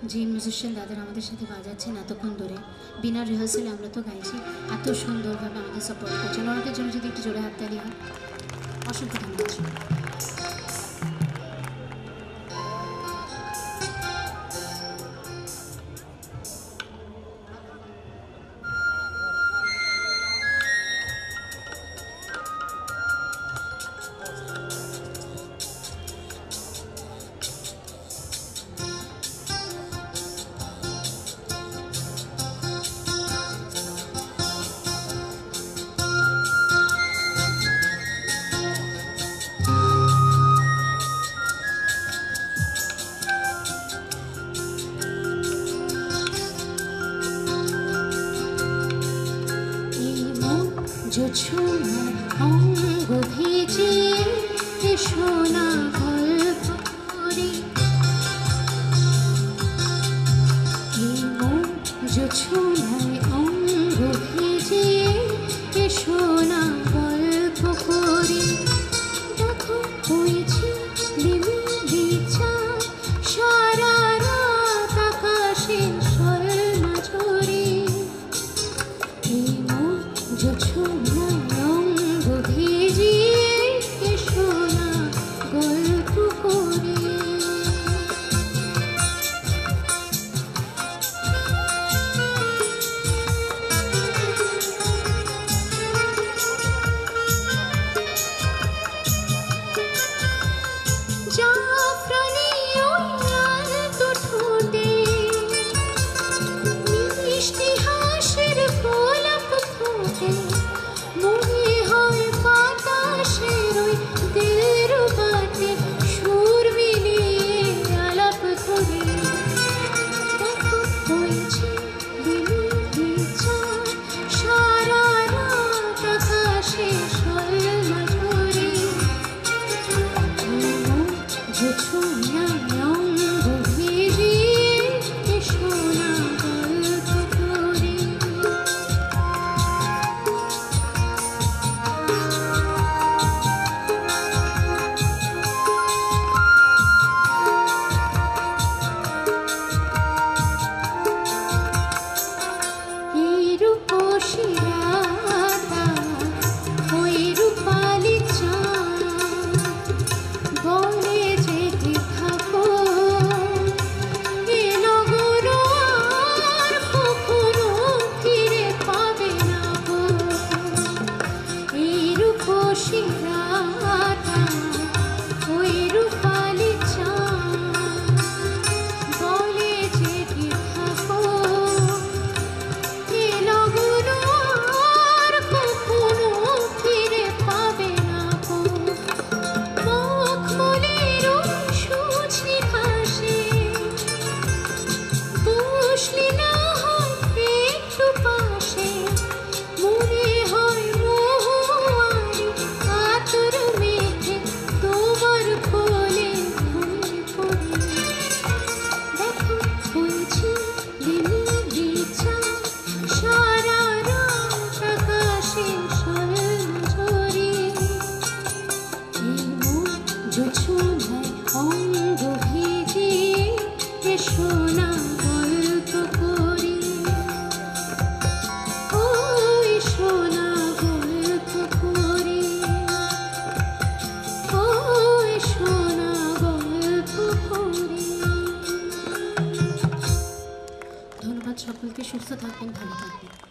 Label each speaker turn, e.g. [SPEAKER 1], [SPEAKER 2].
[SPEAKER 1] যে মিউজিশিয়ান দাদারা আমাদের সাথে বাজাচ্ছেন এতক্ষণ ধরে, বিনা রিহার্সালে আমরা তো গাইছি, এত সুন্দরভাবে আমাদের সাপোর্ট করছেন, ওনাদের জন্য যদি একটু জোরে হাততালি হয়, অসংখ্য ধন্যবাদ। जो छूना अंग भेजे सोना गल्प करी जो छूना अंग भेजे सोना गल्प करी देखो হয়েছে লিমিলি চাঁদ সারা রাত আকাশে স্বর্ণ ঝরে जो छूना रंग भेजिए सोना गल्प करे জাফরানি ওয়াল তো ঠোঁটে মিষ্টি হাসির গোলাপ ফোটে মনে হয় বাতাসের ওই দিলের বাটে সুর মিলিয়ে আলাপ ধরে দেখো হয়েছে লিমিলি চাঁদ সারা রাত আকাশে স্বর্ণ ঝরে जो छूना रंग भेजिए सोना गल्प करे रूपोशी राता ওই রূপালি চাঁদ বলে যেতে থাকো এ নগর আর কখনো ফিরে পাবে না গো এই রূপসী রাতা ওই রূপালি চাঁদ বলে যেতে থাকো এ নগর আর কখনো ফিরে পাবে না গো মখমলের সুঝি ভাসে বসলে না হয় একটু পাশে মনে হয় মোহওয়ারি আতর মেখে তোমার কোলে ঘুমিয়ে পড়ি দেখো হয়েছে লিমিলি চাঁদ সারা রাত আকাশে স্বর্ণ ঝরে जो छूना अंग भेजिए सोना गल्प करी ओई सोना गल्प करी ओई सोना गल्प करी। ধন্যবাদ সকলকে, সুস্থ থাকবেন, ভালো থাকবেন।